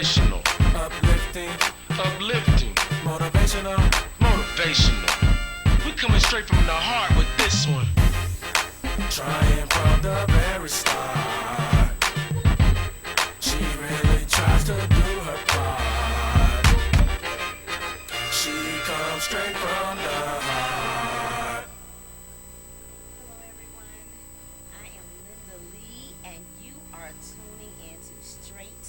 Inspirational, uplifting, uplifting, motivational. motivational. We coming straight from the heart with this one. Trying from the very start. She really tries to do her part. She comes straight from the heart. Hello, everyone. I am Linda Lee, and you are tuning in to Straight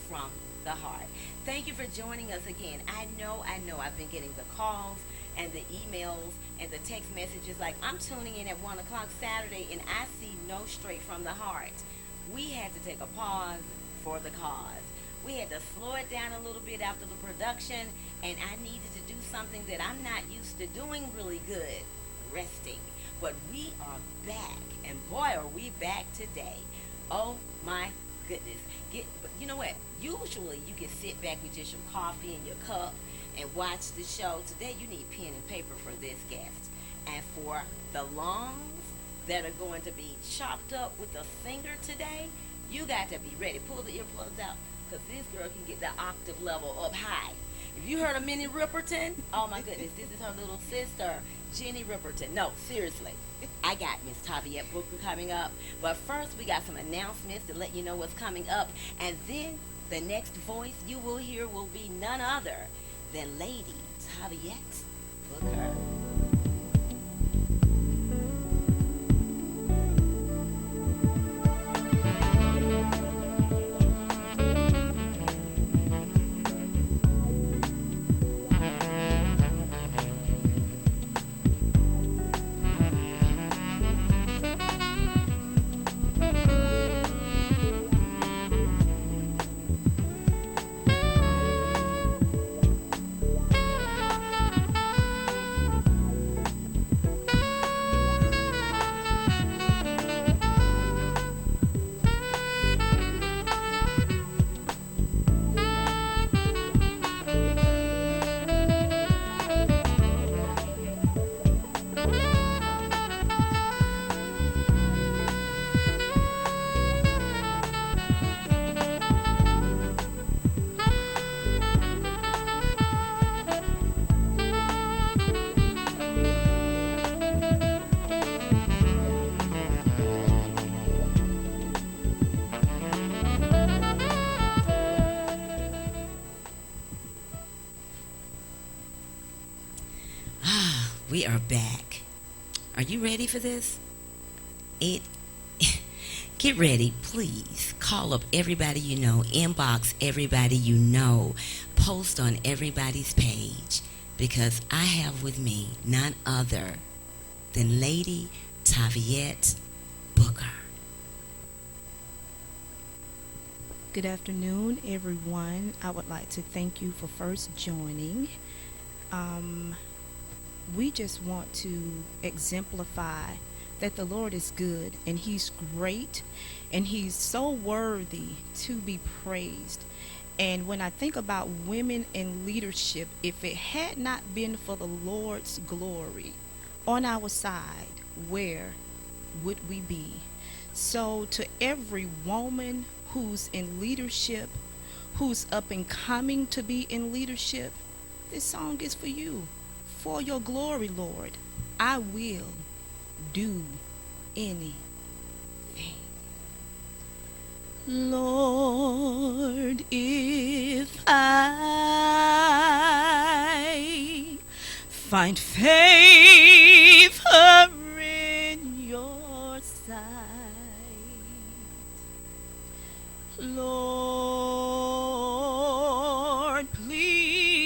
from the Heart. Thank you for joining us again. I know I've been getting the calls and the emails and the text messages like I'm tuning in at 1 o'clock Saturday and I see no Straight from the Heart. We had to take a pause for the cause. We had to slow it down a little bit after the production, and I needed to do something that I'm not used to doing really good, resting. But we are back, and boy, are we back today. Oh my goodness. But you know what? Usually you can sit back with just your coffee and your cup and watch the show. Today you need pen and paper for this guest. And for the lungs that are going to be chopped up with a finger today, you got to be ready. Pull the earplugs out, because this girl can get the octave level up high. If you heard of Minnie Ripperton, oh my goodness, this is her little sister, Jenny Ripperton. No, seriously, I got Miss Taviette Booker coming up. But first, we got some announcements to let you know what's coming up. And then the next voice you will hear will be none other than Lady Taviette Booker. We are back. Are you ready for this? It Get ready, please. Call up everybody you know, inbox everybody you know, post on everybody's page, because I have with me none other than Lady Taviette Booker. Good afternoon, everyone. I would like to thank you for first joining. We just want to exemplify that the Lord is good and He's great and He's so worthy to be praised. And when I think about women in leadership, if it had not been for the Lord's glory on our side, where would we be? So to every woman who's in leadership, who's up and coming to be in leadership, this song is for you. For your glory, Lord, I will do anything. Lord, if I find favor in your sight, Lord, please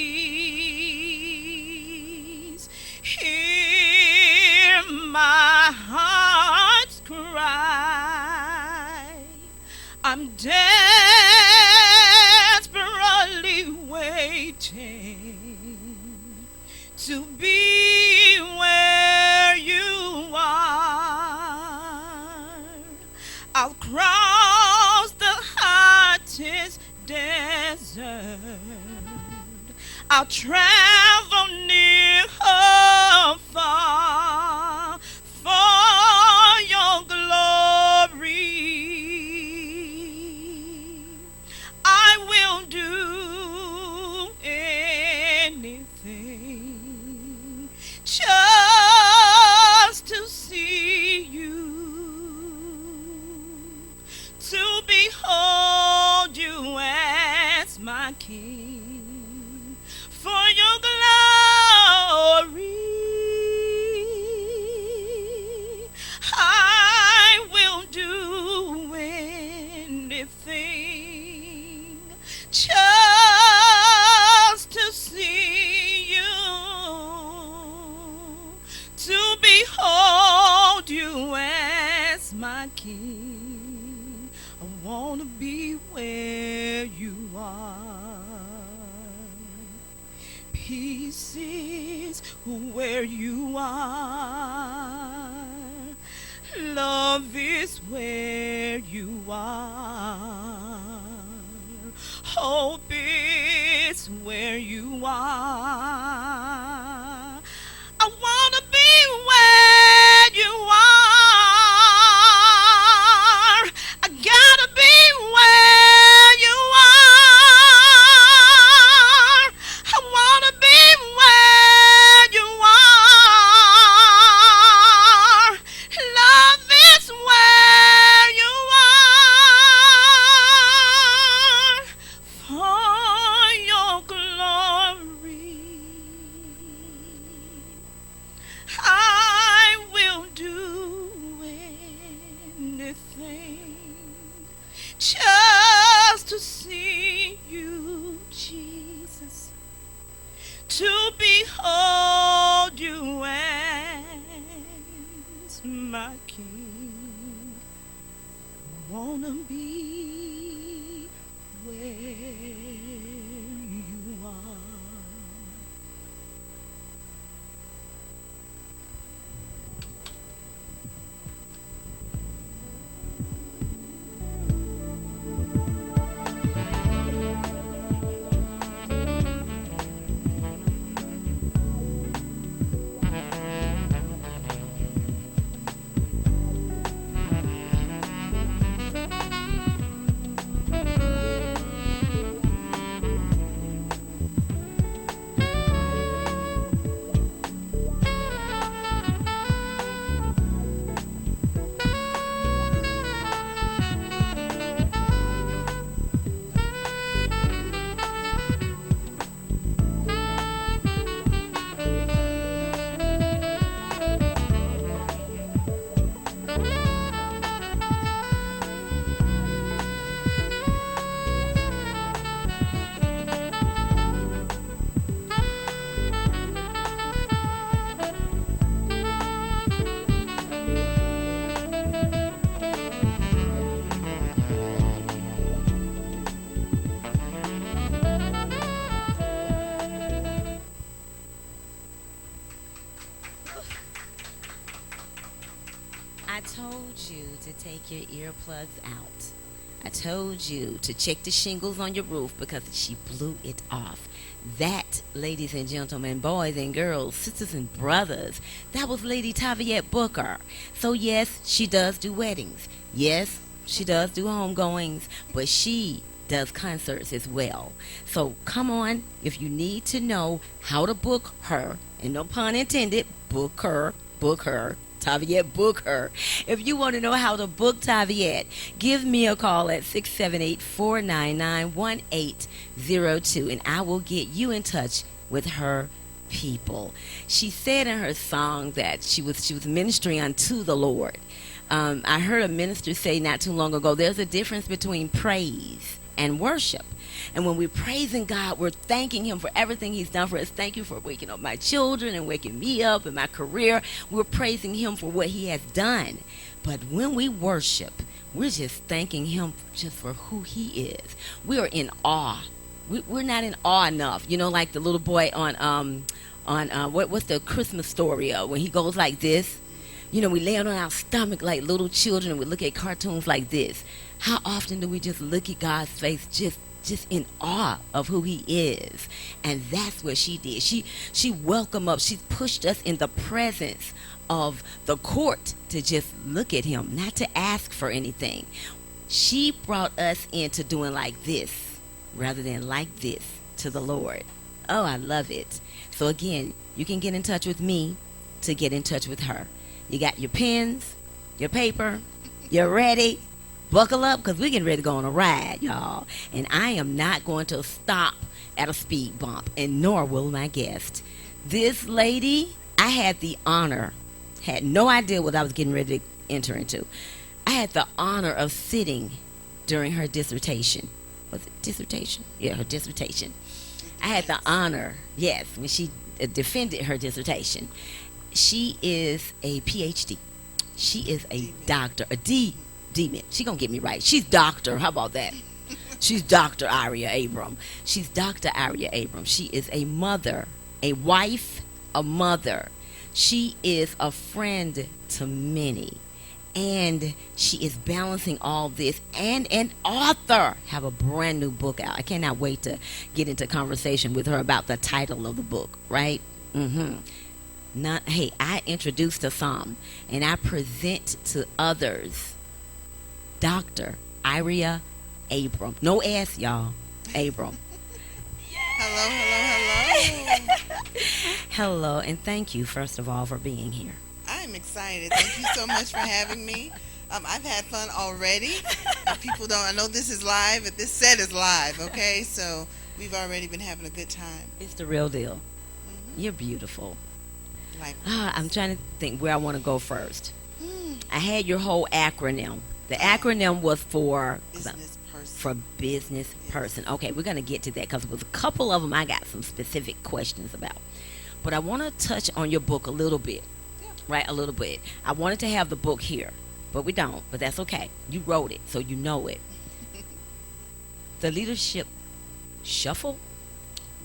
hear my heart's cry. I'm desperately waiting to be where you are. I'll cross the hottest desert. I'll travel near or far for your glory. I will to behold you as my King. For your glory, I will do anything just to see you, to behold you as my King. I want to be where you are. Peace is where you are. Love is where you are. Hope is where you are. I want to be where you are. I gotta be where you are. I want to be where you are. Love is where you are. For your glory, I will do anything just to see you, Jesus, to behold you as my King. I wanna be where you are. I told you to take your earplugs out. I told you to check the shingles on your roof because she blew it off. That, ladies and gentlemen, boys and girls, sisters and brothers, that was Lady Taviette Booker. So yes, she does do weddings. Yes, she does do homegoings, but she does concerts as well. So come on, if you need to know how to book her, and no pun intended, book her, Taviette, book her. If you want to know how to book Taviette, give me a call at 678-499-1802 and I will get you in touch with her people. She said in her song that she was ministering unto the Lord. I heard a minister say not too long ago, there's a difference between praise and worship. And when we're praising God, we're thanking him for everything he's done for us. Thank you for waking up my children and waking me up in my career. We're praising him for what he has done. But when we worship, we're just thanking him just for who he is. We are in awe. We're not in awe enough. You know, like the little boy on what's the Christmas story when he goes like this. You know, we lay on our stomach like little children and we look at cartoons like this. How often do we just look at God's face just in awe of who he is? And that's what she did. She welcomed up. She pushed us in the presence of the court to just look at him, not to ask for anything. She brought us into doing like this rather than like this to the Lord. Oh, I love it. So again, you can get in touch with me to get in touch with her. You got your pens, your paper, you're ready. buckle up because we're getting ready to go on a ride, y'all. And I am not going to stop at a speed bump, and nor will my guest. This lady, I had the honor, had no idea what I was getting ready to enter into. I had the honor of sitting during her dissertation. Was it dissertation? Yeah, her dissertation. I had the honor, yes, when she defended her dissertation. She is a PhD. She is a doctor, a D-man. She gonna get me right. She's doctor. How about that? She's Dr. Aria Abram. She's Dr. Aria Abram. She is a mother, a wife, a mother. She is a friend to many. And she is balancing all this, and an author. Have a brand new book out. I cannot wait to get into conversation with her about the title of the book, right? Hey, I introduce to some, and I present to others, Dr. Aria Abram. No S, y'all. Abram. Hello. Hello, and thank you, first of all, for being here. I'm excited. Thank you so much for having me. I've had fun already. People don't. I know this is live, but this set is live. Okay, so we've already been having a good time. It's the real deal. You're beautiful. Like, I'm trying to think where I want to go first. I had your whole acronym. The acronym was for business person. For business person. Okay, we're going to get to that because with a couple of them I got some specific questions about. But I want to touch on your book a little bit. Right, a little bit. I wanted to have the book here, but we don't. But that's okay. You wrote it, so you know it. The Leadership Shuffle?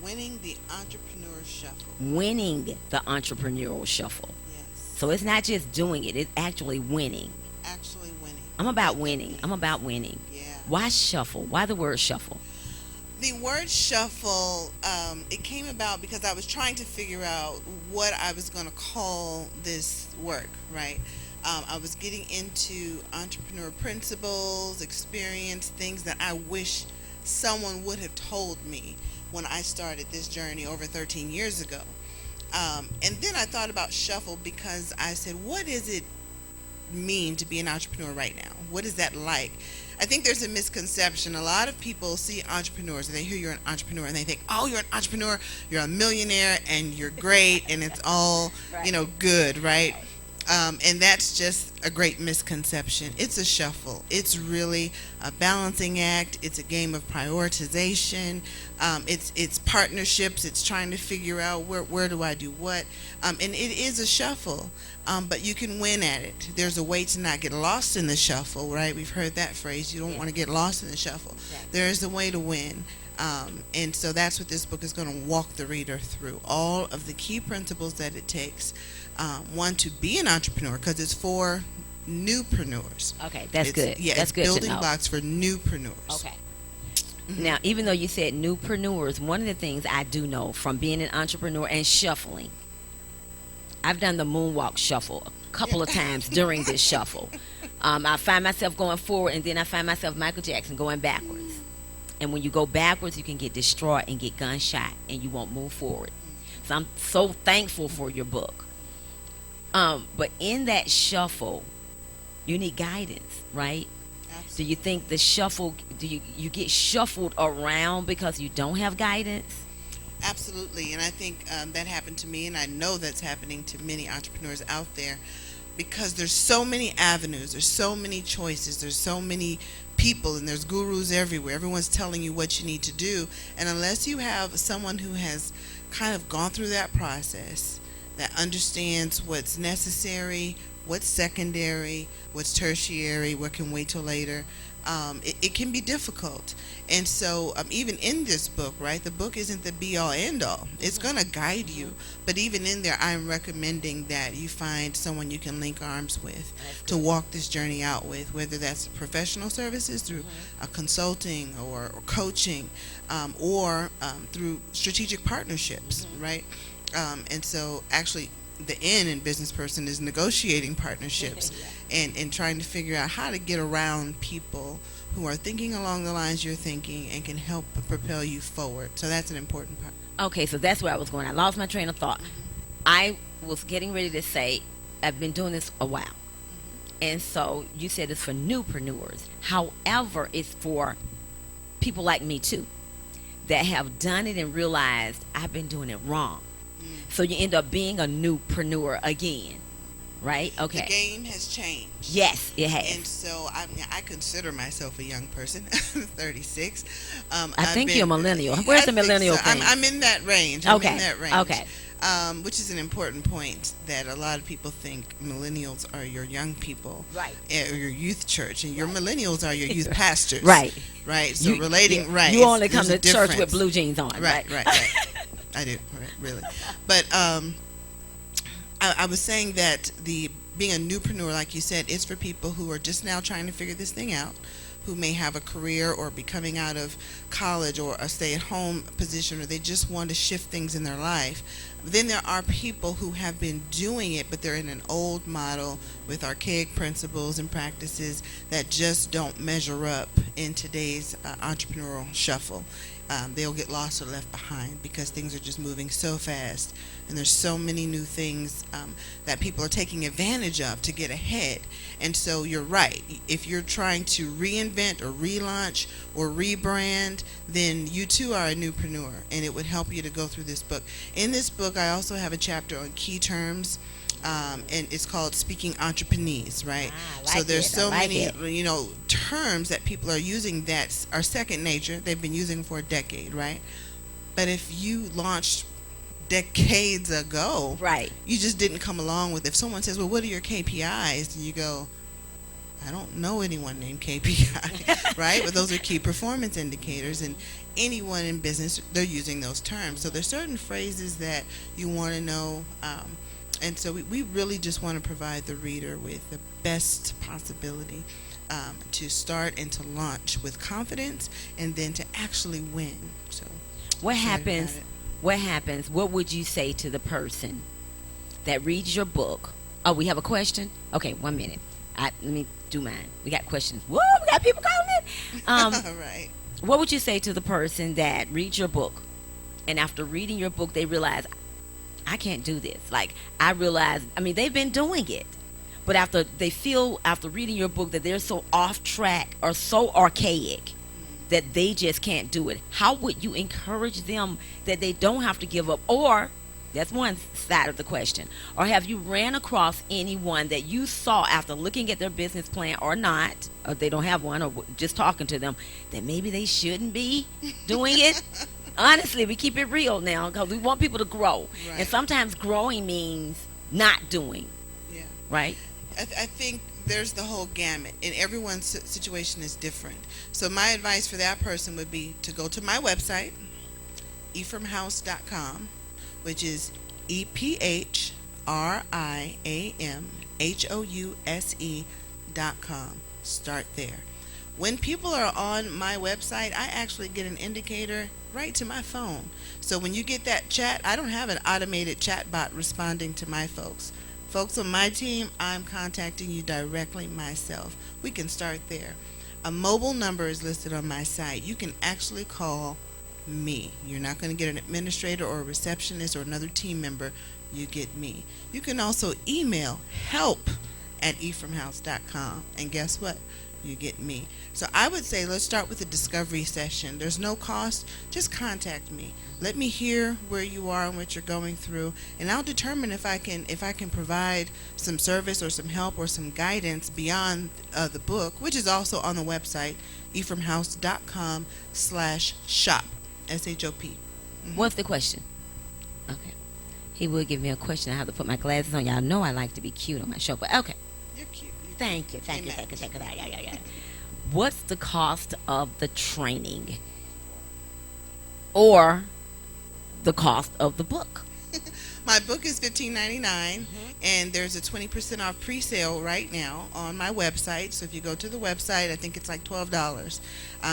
Winning the Entrepreneur Shuffle. Winning the Entrepreneurial Shuffle. Yes. So it's not just doing it, it's actually winning. Actually winning. I'm about winning. I'm about winning. Yeah. Why shuffle? Why the word shuffle? The word shuffle, it came about because I was trying to figure out what I was going to call this work, right? I was getting into entrepreneur principles, experience, things that I wish someone would have told me when I started this journey over 13 years ago. And then I thought about shuffle because I said, what does it mean to be an entrepreneur right now? What is that like? I think there's a misconception. A lot of people see entrepreneurs and they hear you're an entrepreneur and they think, oh, you're an entrepreneur, you're a millionaire and you're great and it's all, good, right? And that's just a great misconception. It's a shuffle. It's really a balancing act. It's a game of prioritization. It's partnerships. It's trying to figure out where do I do what. And it is a shuffle, but you can win at it. There's a way to not get lost in the shuffle, right? We've heard that phrase. You don't want to get lost in the shuffle. Exactly. There is a way to win. And so that's what this book is going to walk the reader through. All of the key principles that it takes. One, to be an entrepreneur, because it's for newpreneurs. Okay, that's good. Yeah, that's it's good building to know. blocks for newpreneurs. Okay. Now, even though you said newpreneurs, one of the things I do know from being an entrepreneur and shuffling, I've done the moonwalk shuffle a couple of times during this shuffle. I find myself going forward, and then I find myself Michael Jackson going backwards. And when you go backwards, you can get destroyed and get gunshot, and you won't move forward. So I'm so thankful for your book. But in that shuffle, you need guidance, right? Absolutely. Do you think the shuffle, do you get shuffled around because you don't have guidance? Absolutely, and I think that happened to me, and I know that's happening to many entrepreneurs out there, because there's so many avenues, there's so many choices, there's so many people, and there's gurus everywhere. Everyone's telling you what you need to do, and unless you have someone who has kind of gone through that process, that understands what's necessary, what's secondary, what's tertiary, what can wait till later, it can be difficult. And so even in this book, right, the book isn't the be-all, end-all. It's going to guide you. But even in there, I'm recommending that you find someone you can link arms with to walk this journey out with, whether that's professional services through consulting or coaching, or through strategic partnerships, right? And so actually the N in business person is negotiating partnerships and trying to figure out how to get around people who are thinking along the lines you're thinking and can help propel you forward. So that's an important part. Okay, so that's where I was going. I lost my train of thought. I was getting ready to say I've been doing this a while. And so you said it's for newpreneurs. However, it's for people like me too that have done it and realized I've been doing it wrong. So you end up being a newpreneur again, right? Okay. The game has changed. Yes, it has. And so I consider myself a young person. I'm 36. I think you're a millennial. Where's the millennial thing? I'm in that range. Okay. I'm in that range. Okay. Which is an important point, that a lot of people think millennials are your young people, Right. Or your youth church, and your millennials are your youth pastors, Right. Right. So relating, right? You only come to there's a church with difference. blue jeans on, right? Right. I do, right, really. But I was saying that being a newpreneur, like you said, is for people who are just now trying to figure this thing out, who may have a career or be coming out of college or a stay-at-home position, or they just want to shift things in their life. Then there are people who have been doing it, but they're in an old model with archaic principles and practices that just don't measure up in today's entrepreneurial shuffle. They'll get lost or left behind because things are just moving so fast, and there's so many new things that people are taking advantage of to get ahead. And so you're right. If you're trying to reinvent or relaunch or rebrand, then you too are a newpreneur, and it would help you to go through this book. In this book, I also have a chapter on key terms. And it's called Speaking Entrepreneurs, right? So there's so many, terms that people are using that are second nature. They've been using for a decade, right? But if you launched decades ago, Right. you just didn't come along with. If someone says, "Well, what are your KPIs?" and you go, "I don't know anyone named KPI," right? But those are key performance indicators, and anyone in business, they're using those terms. So there's certain phrases that you want to know. And so we really just want to provide the reader with the best possibility to start and to launch with confidence, and then to actually win. So What excited happens? about it. What happens? What would you say to the person that reads your book? Oh, we have a question. Okay, 1 minute. Let me do mine. We got questions. Whoa, we got people calling in. All right. What would you say to the person that reads your book, and after reading your book, they realize, I can't do this? Like, I realize, they've been doing it, but after reading your book that they're so off track or so archaic that they just can't do it. How would you encourage them that they don't have to give up? Or, that's one side of the question. Or have you ran across anyone that you saw after looking at their business plan, or not, or they don't have one, or just talking to them, that maybe they shouldn't be doing it? Honestly, we keep it real now because we want people to grow. Right. And sometimes growing means not doing, Yeah. right? I think there's the whole gamut, and everyone's situation is different. So my advice for that person would be to go to my website, ephraimhouse.com, which is EPHRIAMHOUSE.com. Start there. When people are on my website, I actually get an indicator right to my phone. So when you get that chat, I don't have an automated chat bot responding to my folks. Folks on my team, I'm contacting you directly myself. We can start there. A mobile number is listed on my site. You can actually call me. You're not going to get an administrator or a receptionist or another team member. You get me. You can also email help@ephraimhouse.com, and guess what? You get me. So I would say let's start with a discovery session. There's no cost. Just contact me. Let me hear where you are and what you're going through, and I'll determine if I can provide some service or some help or some guidance beyond the book, which is also on the website, ephraimhouse.com/shop, SHOP. What's the question? Okay. He will give me a question. I have to put my glasses on. Y'all know I like to be cute on my show, but okay. You're cute. Thank you. Amen. Yeah. What's the cost of the training, or the cost of the book? My book is $15.99, and there's a 20% off pre-sale right now on my website. So if you go to the website, I think it's like $12.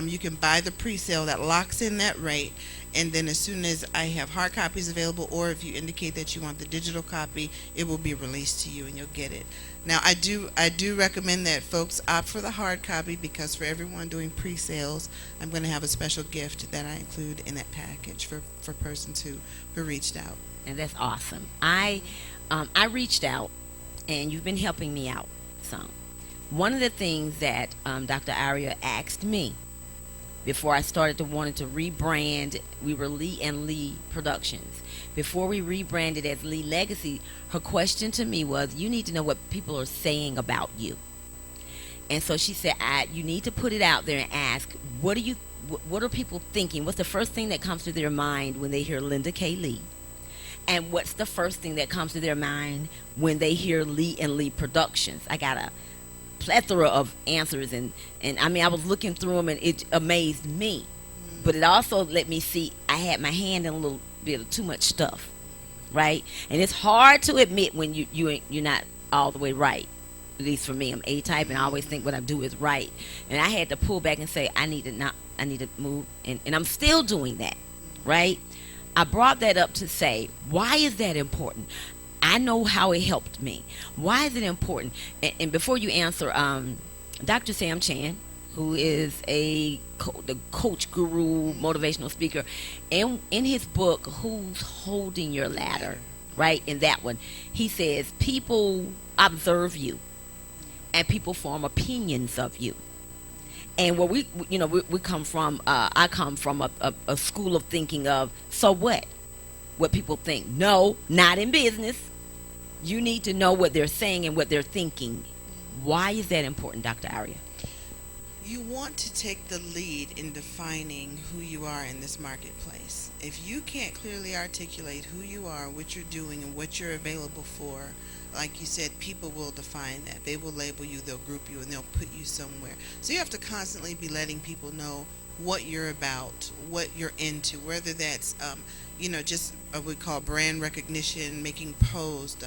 You can buy the pre-sale that locks in that rate, and then as soon as I have hard copies available, or if you indicate that you want the digital copy, it will be released to you and you'll get it. Now, I do recommend that folks opt for the hard copy, because for everyone doing pre-sales, I'm going to have a special gift that I include in that package for persons who reached out. And that's awesome. I reached out, and you've been helping me out some. One of the things that Dr. Aria asked me before I started to wanted to rebrand, we were Lee and Lee Productions. Before we rebranded as Lee Legacy, her question to me was, you need to know what people are saying about you. And so she said, you need to put it out there and ask, what are people thinking? What's the first thing that comes to their mind when they hear Linda K. Lee? And what's the first thing that comes to their mind when they hear Lee and Lee Productions? I got a plethora of answers, and I mean, I was looking through them, and it amazed me. But it also let me see I had my hand in a little bit of too much stuff, right? And it's hard to admit when you're not all the way right. At least for me, I'm A-type, and I always think what I do is right. And I had to pull back and say, I need to move, and I'm still doing that, right? I brought that up to say, why is that important? I know how it helped me. Why is it important? And before you answer, Dr. Sam Chan, who is the coach guru, motivational speaker, in his book, Who's Holding Your Ladder, right? In that one, he says people observe you, and people form opinions of you. And where we come from, I come from a school of thinking of, so what people think. No, not in business. You need to know what they're saying and what they're thinking. Why is that important, Dr. Aria? You want to take the lead in defining who you are in this marketplace. If you can't clearly articulate who you are, what you're doing, and what you're available for, like you said, people will define that. They will label you, they'll group you, and they'll put you somewhere. So you have to constantly be letting people know what you're about, what you're into, whether that's, just what we call brand recognition, making posts,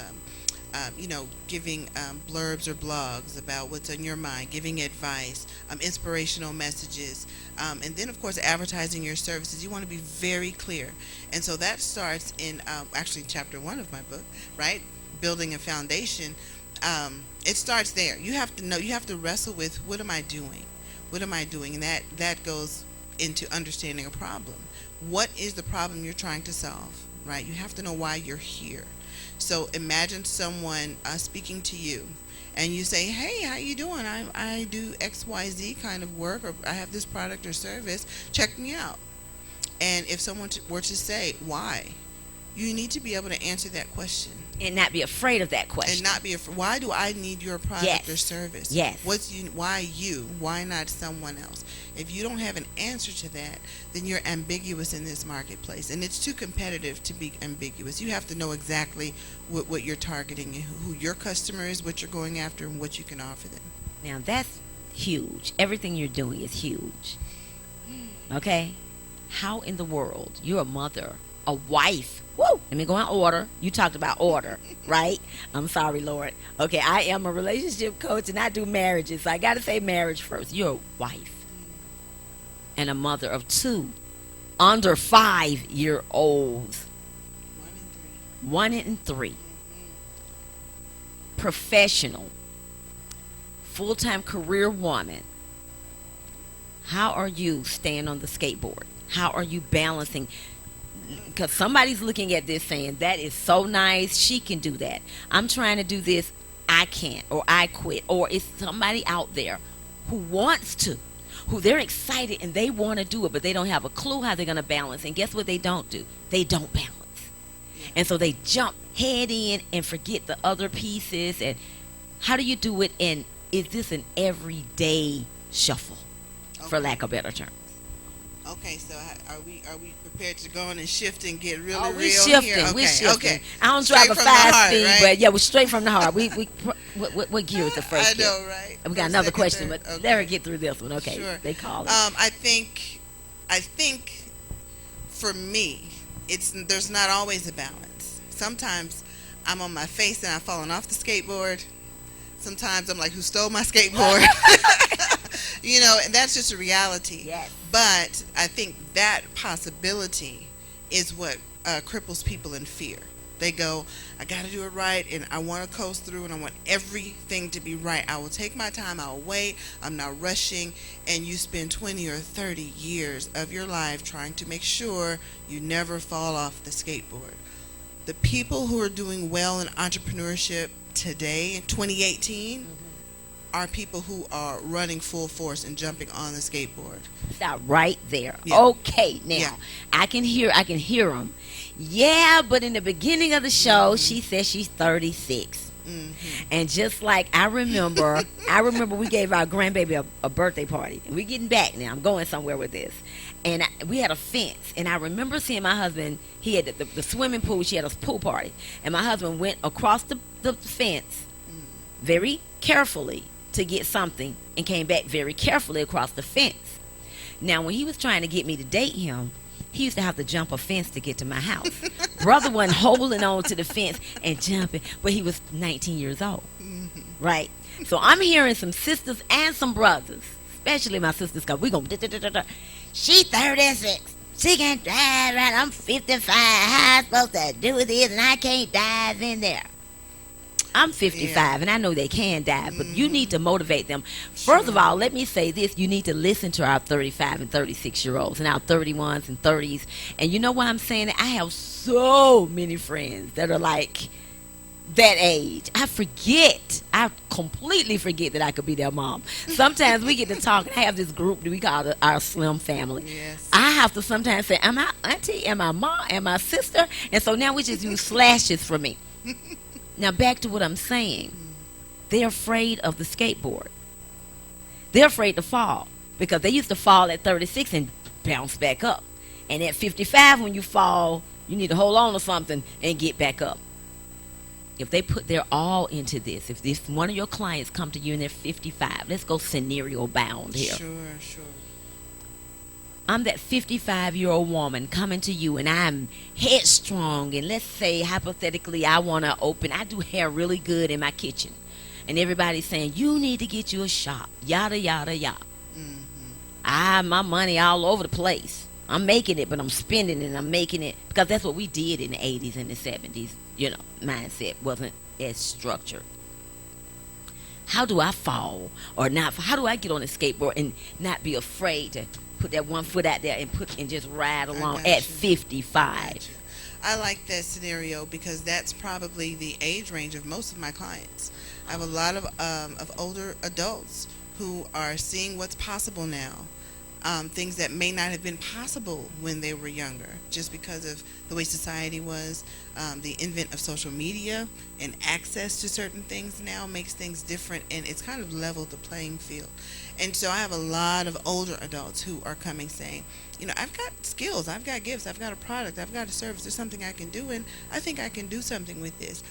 giving blurbs or blogs about what's on your mind, giving advice, inspirational messages, and then, of course, advertising your services. You want to be very clear. And so that starts in, actually, chapter 1 of my book, right? Building a foundation. It starts there. You have to know, you have to wrestle with, what am I doing? What am I doing? And that goes into understanding a problem. What is the problem you're trying to solve, right? You have to know why you're here. So imagine someone speaking to you, and you say, hey, how you doing? I do XYZ kind of work, or I have this product or service. Check me out. And if someone were to say, why? You need to be able to answer that question. And not be afraid of that question. And not be afraid. Why do I need your product or service? Yes. Why you? Why not someone else? If you don't have an answer to that, then you're ambiguous in this marketplace. And it's too competitive to be ambiguous. You have to know exactly what you're targeting, and who your customer is, what you're going after, and what you can offer them. Now, that's huge. Everything you're doing is huge. Okay? How in the world, you're a mother, a wife. Woo! Let me go in order. You talked about order, right? I'm sorry, Lord. Okay, I am a relationship coach, and I do marriages. So I got to say marriage first. You're a wife and a mother of 2 under 5-year-olds. 1 and 3. Professional, full-time career woman. How are you staying on the skateboard? How are you balancing? Because somebody's looking at this saying, that is so nice, she can do that. I'm trying to do this, I can't, or I quit. Or it's somebody out there who wants to, who they're excited and they want to do it, but they don't have a clue how they're going to balance. And guess what they don't do? They don't balance. And so they jump head in and forget the other pieces. And how do you do it? And is this an everyday shuffle, for lack of better terms? Okay, so are we prepared to go on and shift and get really real real shifting, here? Okay, we're shifting. okay. I don't Straight drive a from the 5 heart, speed, right? but yeah, we're straight from the heart. What gear is the first I gear? know, right? We got First, another second, question, third. but Okay. let her get through this one. Okay, Sure. they call it. I think for me, there's not always a balance. Sometimes I'm on my face and I've fallen off the skateboard. Sometimes I'm like, who stole my skateboard? And that's just a reality. Yes. But I think that possibility is what cripples people in fear. They go, I got to do it right, and I want to coast through, and I want everything to be right. I will take my time, I'll wait, I'm not rushing, and you spend 20 or 30 years of your life trying to make sure you never fall off the skateboard. The people who are doing well in entrepreneurship today, in 2018, are people who are running full force and jumping on the skateboard. Stop right there. Yeah. Okay, now Yeah. I can hear them. Yeah, but in the beginning of the show, she said she's 36. And just like I remember we gave our grandbaby a birthday party, and we're getting back now. I'm going somewhere with this, and we had a fence, and I remember seeing my husband. He had the swimming pool. She had a pool party, and my husband went across the fence very carefully to get something, and came back very carefully across the fence. Now, when he was trying to get me to date him, he used to have to jump a fence to get to my house. Brother wasn't holding on to the fence and jumping, but he was 19 years old, right? So I'm hearing some sisters and some brothers, especially my sisters, because we're going to, she 36. She can drive right. I'm 55. How am I supposed to do this, and I can't dive in there? I'm 55, and I know they can dive, but you need to motivate them. First of all, let me say this. You need to listen to our 35 and 36-year-olds and our 31s and 30s. And you know what I'm saying? I have so many friends that are like that age. I completely forget that I could be their mom. Sometimes we get to talk. I have this group that we call our Slim family. Yes. I have to sometimes say, am I auntie? Am I mom? Am I sister? And so now we just use slashes for me. Now back to what I'm saying. They're afraid of the skateboard. They're afraid to fall because they used to fall at 36 and bounce back up. And at 55, when you fall, you need to hold on to something and get back up. If they put their all into this, if this one of your clients come to you and they're 55, let's go scenario bound here. Sure. I'm that 55-year-old woman coming to you, and I'm headstrong, and let's say hypothetically I do hair really good in my kitchen, and everybody's saying you need to get you a shop, yada yada yada. My money all over the place. I'm making it, but I'm spending it, and I'm making it because that's what we did in the 80s and the 70s. Mindset wasn't as structured. How do I fall or not? How do I get on a skateboard and not be afraid to put that one foot out there and just ride along at 55? I like that scenario because that's probably the age range of most of my clients. I have a lot of older adults who are seeing what's possible now. Things that may not have been possible when they were younger, just because of the way society was. The advent of social media and access to certain things now makes things different, and it's kind of leveled the playing field. And so I have a lot of older adults who are coming saying, I've got skills, I've got gifts, I've got a product, I've got a service, there's something I can do, and I think I can do something with this.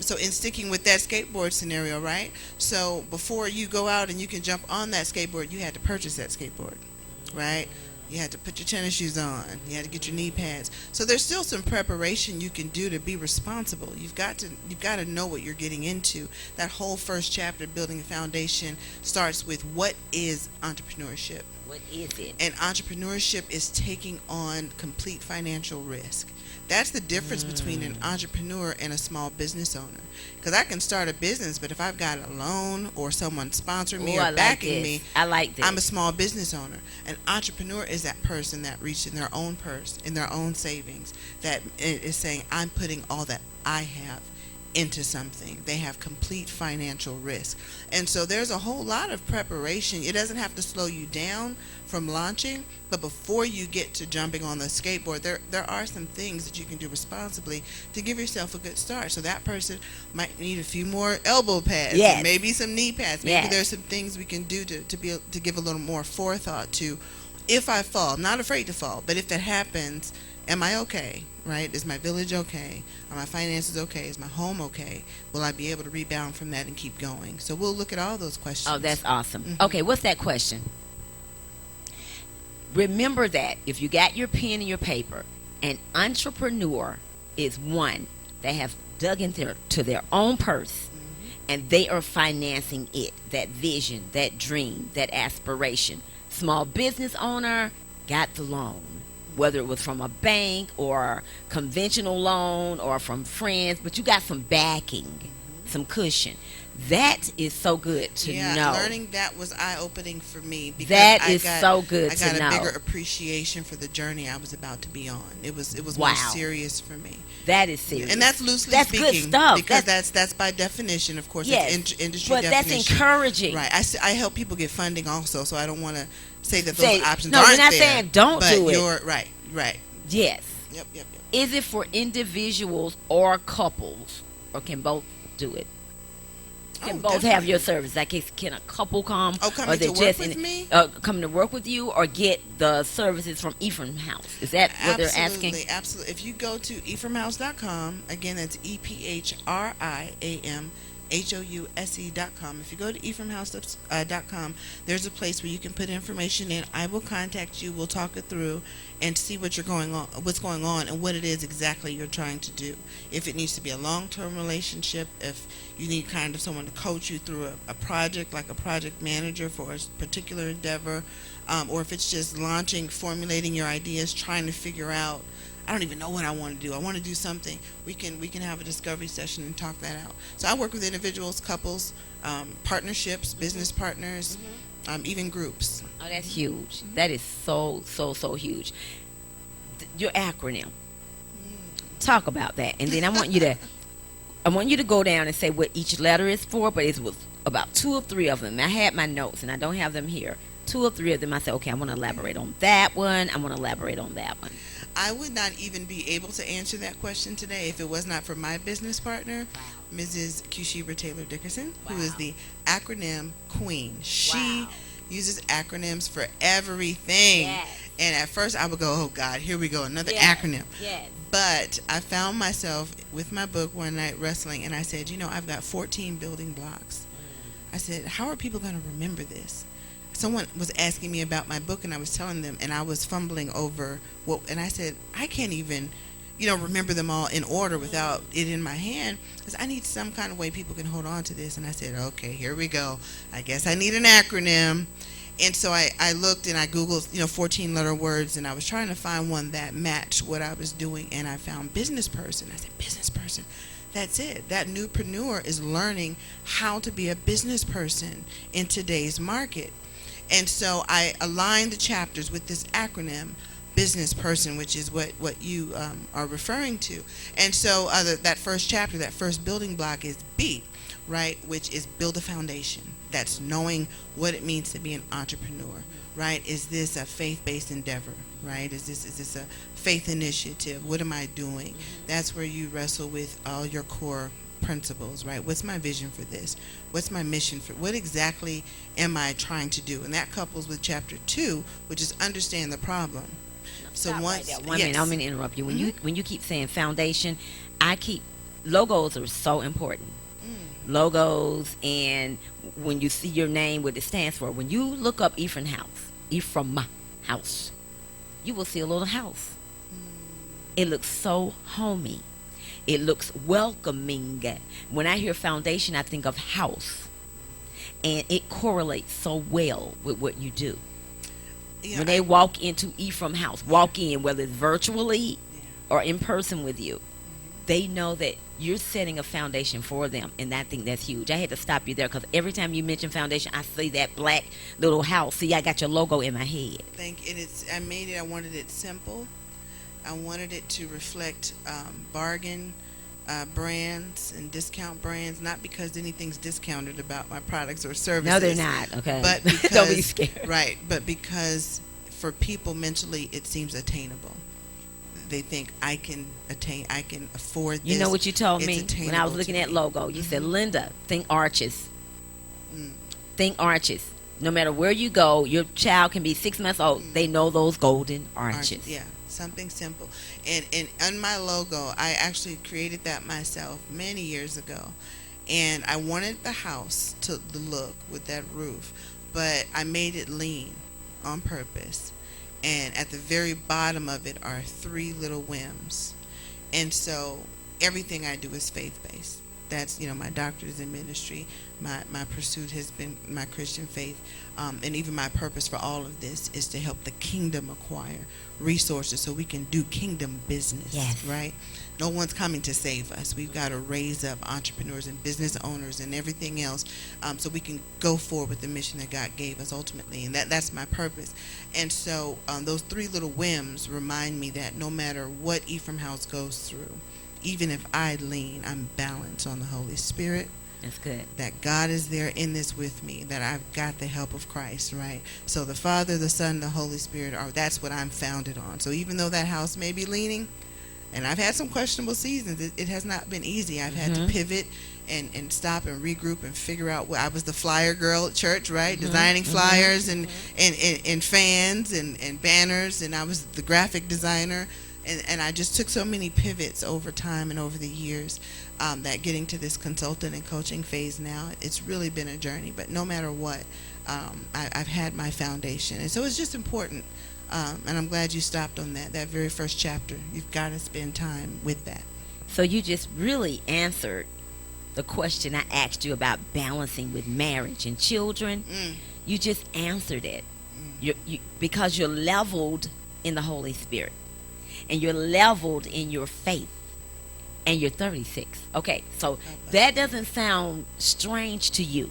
So in sticking with that skateboard scenario, right? So before you go out and you can jump on that skateboard, you had to purchase that skateboard. Right? You had to put your tennis shoes on. You had to get your knee pads. So there's still some preparation you can do to be responsible. You've got to know what you're getting into. That whole first chapter, building a foundation, starts with what is entrepreneurship. What is it? And entrepreneurship is taking on complete financial risk. That's the difference between an entrepreneur and a small business owner. Because I can start a business, but if I've got a loan or someone sponsoring me or backing me, I like this. I'm a small business owner. An entrepreneur is that person that reached in their own purse, in their own savings, that is saying, I'm putting all that I have into something. They have complete financial risk. And so there's a whole lot of preparation. It doesn't have to slow you down from launching, but before you get to jumping on the skateboard, there are some things that you can do responsibly to give yourself a good start. So that person might need a few more elbow pads, yes. maybe some knee pads. Maybe yes. there's some things we can do to give a little more forethought to, if I fall, I'm not afraid to fall, but if that happens, am I okay? Right? Is my village okay? Are my finances okay? Is my home okay? Will I be able to rebound from that and keep going? So we'll look at all those questions. Oh, that's awesome. Okay, what's that question? Remember that if you got your pen and your paper, an entrepreneur is one that have dug into their own purse, and they are financing it, that vision, that dream, that aspiration. Small business owner got the loan, whether it was from a bank or conventional loan or from friends, but you got some backing some cushion. That is so good to know. Learning that was eye-opening for me because That is so good I to got a know. bigger appreciation for the journey I was about to be on. It was Wow. more serious for me. That is serious. And that's loosely That's speaking, good stuff. because that's by definition, of course, Yes, it's industry but definition. that's encouraging. Right. I help people get funding also, so I don't want to say that Say- those options no, aren't we're not there. saying don't but do it. You're right. Yes. Yep. Is it for individuals or couples, or can both do it? Can both have definitely. your service? Like, can a couple come? Oh, coming or they to work just with me? Coming to work with you, or get the services from Ephraim House? Is that what they're asking? Absolutely. If you go to ephraimhouse.com, again, that's EPHRIAMHOUSE.com. If you go to ephraimhouse.com, there's a place where you can put information in. I will contact you. We'll talk it through and see what's going on, and what it is exactly you're trying to do. If it needs to be a long-term relationship, if you need kind of someone to coach you through a project, like a project manager for a particular endeavor, or if it's just formulating your ideas, trying to figure out, I don't even know what I want to do. I want to do something. We can have a discovery session and talk that out. So I work with individuals, couples, partnerships, business partners, even groups. Oh, that's huge. That is so huge. Your acronym. Talk about that, and then I want you to go down and say what each letter is for. But it was about 2 or 3 of them. I had my notes, and I don't have them here. 2 or 3 of them. I said, okay, I want to elaborate on that one. I want to elaborate on that one. I would not even be able to answer that question today if it was not for my business partner, Mrs. Cusheba Taylor Dickerson, who is the acronym queen. She uses acronyms for everything. Yes. And at first I would go, oh God, here we go, another Yes. acronym. Yes. But I found myself with my book one night wrestling, and I said, I've got 14 building blocks. I said, how are people going to remember this? Someone was asking me about my book, and I was telling them, and I was fumbling over and I said, I can't even, remember them all in order without it in my hand, because I need some kind of way people can hold on to this. And I said, okay, here we go. I guess I need an acronym. And so I looked and I Googled, 14-letter words, and I was trying to find one that matched what I was doing, and I found business person. I said, business person. That's it. That newpreneur is learning how to be a business person in today's market. And so I aligned the chapters with this acronym, business person, which is what you are referring to. And so that first chapter, that first building block is B, right, which is build a foundation. That's knowing what it means to be an entrepreneur, right? Is this a faith-based endeavor, right? Is this a faith initiative? What am I doing? That's where you wrestle with all your core principles, right? What's my vision for this? What's my mission for what exactly am I trying to do? And that couples with chapter 2, which is understand the problem. So Stop once, right there. 1 minute, I'm going to interrupt you. When you keep saying foundation, logos are so important. Logos, and when you see your name, what it stands for. When you look up Ephraim House, you will see a little house. It looks so homey. It looks welcoming. When I hear foundation, I think of house, and it correlates so well with what you do. Yeah, When they walk into Ephraim House, walk in, whether it's virtually or in person with you, they know that you're setting a foundation for them, and I think that's huge. I had to stop you there because every time you mention foundation, I see that black little house. See, I got your logo in my head. I wanted it simple. I wanted it to reflect bargain brands and discount brands, not because anything's discounted about my products or services. No, they're not. Okay, But because, don't be scared. Right, but because for people mentally, it seems attainable. They think I can afford this. You know what you told It's me when I attainable was looking to at me. logo? You said, Linda, think arches. Think arches. No matter where you go, your child can be 6 months old. They know those golden arches. Yeah, something simple. And on my logo, I actually created that myself many years ago. And I wanted the house to look with that roof, but I made it lean on purpose. And at the very bottom of it are 3 little whims. And so everything I do is faith-based. That's, my doctorate in ministry. My pursuit has been my Christian faith. And even my purpose for all of this is to help the kingdom acquire resources so we can do kingdom business, Yes. right? No one's coming to save us. We've got to raise up entrepreneurs and business owners and everything else, so we can go forward with the mission that God gave us ultimately. And that's my purpose. And so those three little whims remind me that no matter what Ephraim House goes through, even if I lean, I'm balanced on the Holy Spirit. That's good. That God is there in this with me, that I've got the help of Christ, right? So the Father, the Son, the Holy Spirit, that's what I'm founded on. So even though that house may be leaning, and I've had some questionable seasons, it has not been easy. I've had to pivot and stop and regroup and figure out I was the flyer girl at church, right? Designing flyers and fans and banners, and I was the graphic designer. And I just took so many pivots over time and over the years, that getting to this consultant and coaching phase now, it's really been a journey. But no matter what, I've had my foundation. And so it's just important, and I'm glad you stopped on that very first chapter. You've got to spend time with that. So you just really answered the question I asked you about balancing with marriage and children. You just answered it. Because you're leveled in the Holy Spirit. And you're leveled in your faith, and you're 36. Okay, so that doesn't sound strange to you,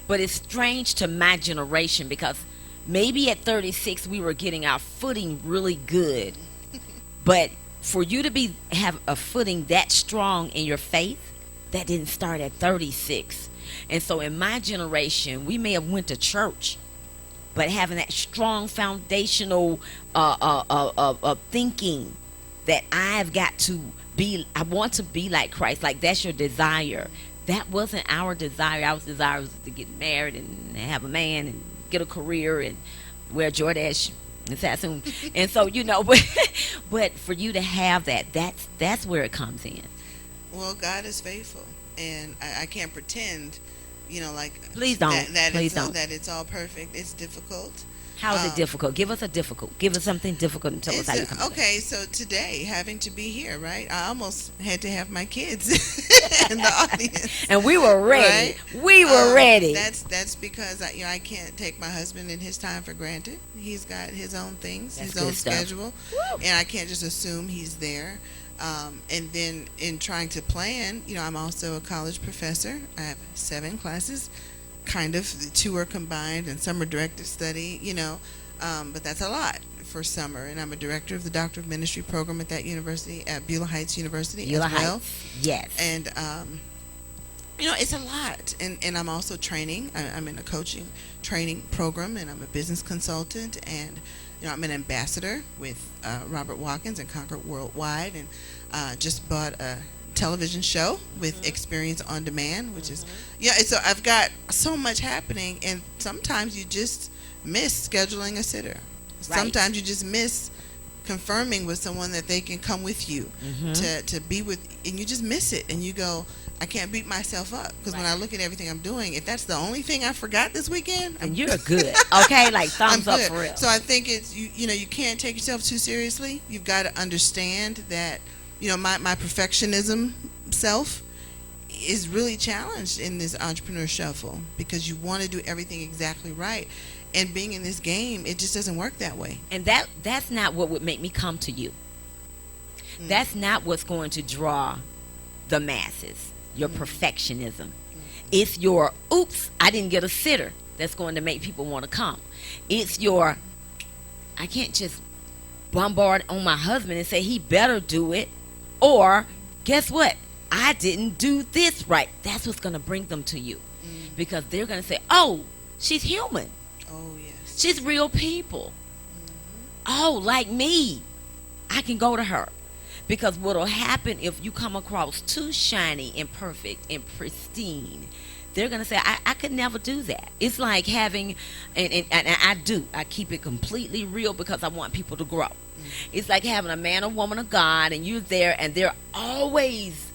but it's strange to my generation, because maybe at 36 we were getting our footing really good, but for you to have a footing that strong in your faith, that didn't start at 36. And so in my generation, we may have went to church, but having that strong foundational thinking that I've got to I want to be like Christ, like that's your desire. That wasn't our desire. Our desire was to get married and have a man and get a career and wear Jordache and Sassoon. And so, but for you to have that's where it comes in. Well, God is faithful, and I can't pretend, please don't. Please don't. That it's all perfect. It's difficult. How is it difficult? Give us something difficult and tell us how you come. Okay, so today, having to be here, right? I almost had to have my kids in the audience, and we were ready. Right? We were ready. That's because I can't take my husband and his time for granted. He's got his own things, his own schedule, and I can't just assume he's there. And then in trying to plan, I'm also a college professor. I have 7 classes. Kind of, 2 are combined and some are directed study, but that's a lot for summer. And I'm a director of the Doctor of Ministry program at that university, at Beulah Heights University as well. Yes. And it's a lot. And I'm also training. I'm in a coaching training program, and I'm a business consultant, and I'm an ambassador with Robert Watkins and Conquer Worldwide, and just bought a television show with Experience on Demand, which is so I've got so much happening, and sometimes you just miss scheduling a sitter. Sometimes you just miss confirming with someone that they can come with you to be with, and you just miss it, and you go, I can't beat myself up, because when I look at everything I'm doing, if that's the only thing I forgot this weekend, and you're good. Okay, like thumbs up for real. So I think it's you can't take yourself too seriously. You've got to understand that my perfectionism self is really challenged in this entrepreneur shuffle, because you want to do everything exactly right, and being in this game, it just doesn't work that way. And that's not what would make me come to you. That's not what's going to draw the masses. Your perfectionism. It's your oops, I didn't get a sitter that's going to make people want to come. It's your I can't just bombard on my husband and say he better do it, or guess what, I didn't do this right. That's what's going to bring them to you, because they're going to say, oh, she's human. Oh, yes. She's real people. Oh, like me, I can go to her. Because what will happen if you come across too shiny and perfect and pristine, they're going to say, I could never do that. It's like having, and I keep it completely real, because I want people to grow. It's like having a man or woman of God, and you're there, and they're always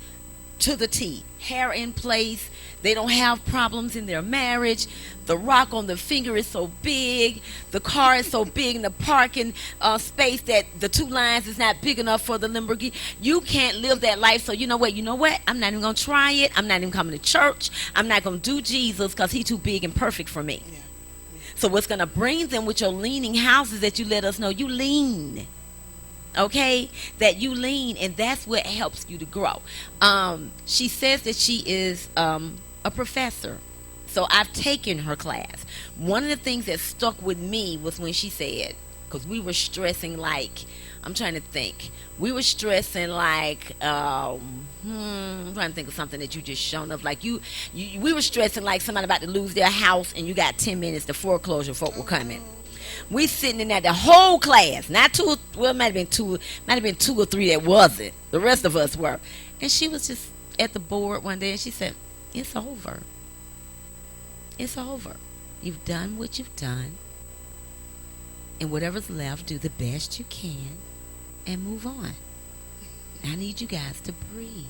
to the T, hair in place. They don't have problems in their marriage. The rock on the finger is so big. The car is so big in the parking space that the 2 lines is not big enough for the Lamborghini. You can't live that life. So you know what? I'm not even going to try it. I'm not even coming to church. I'm not going to do Jesus, because he's too big and perfect for me. Yeah. So what's going to bring them with your leaning house is that you let us know you lean. okay, that you lean, and that's what helps you to grow. She says that she is a professor, so I've taken her class. One of the things that stuck with me was when she said, because we were stressing like, I'm trying to think, we were stressing like I'm trying to think of something that you just shown up like we were stressing like somebody about to lose their house and you got 10 minutes to foreclosure folk were coming. We sitting in there, the whole class, not two. Well, it might have been two or three that wasn't. The rest of us were, and she was just at the board one day, and she said, "It's over. It's over. You've done what you've done, and whatever's left, do the best you can, and move on. I need you guys to breathe."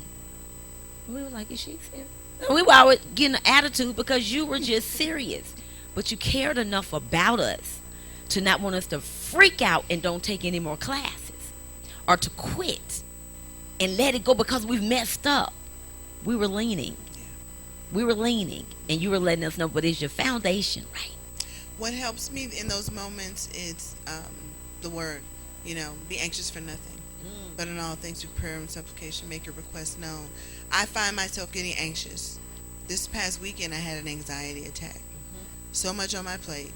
We were like, "Is she serious?" We were always getting an attitude because you were just serious, but you cared enough about us to not want us to freak out and don't take any more classes or to quit and let it go because we've messed up. We were leaning. We were leaning, and you were letting us know, but it's your foundation, right? What helps me in those moments is the word, be anxious for nothing, but in all things through prayer and supplication, make your requests known. I find myself getting anxious. This past weekend, I had an anxiety attack. So much on my plate.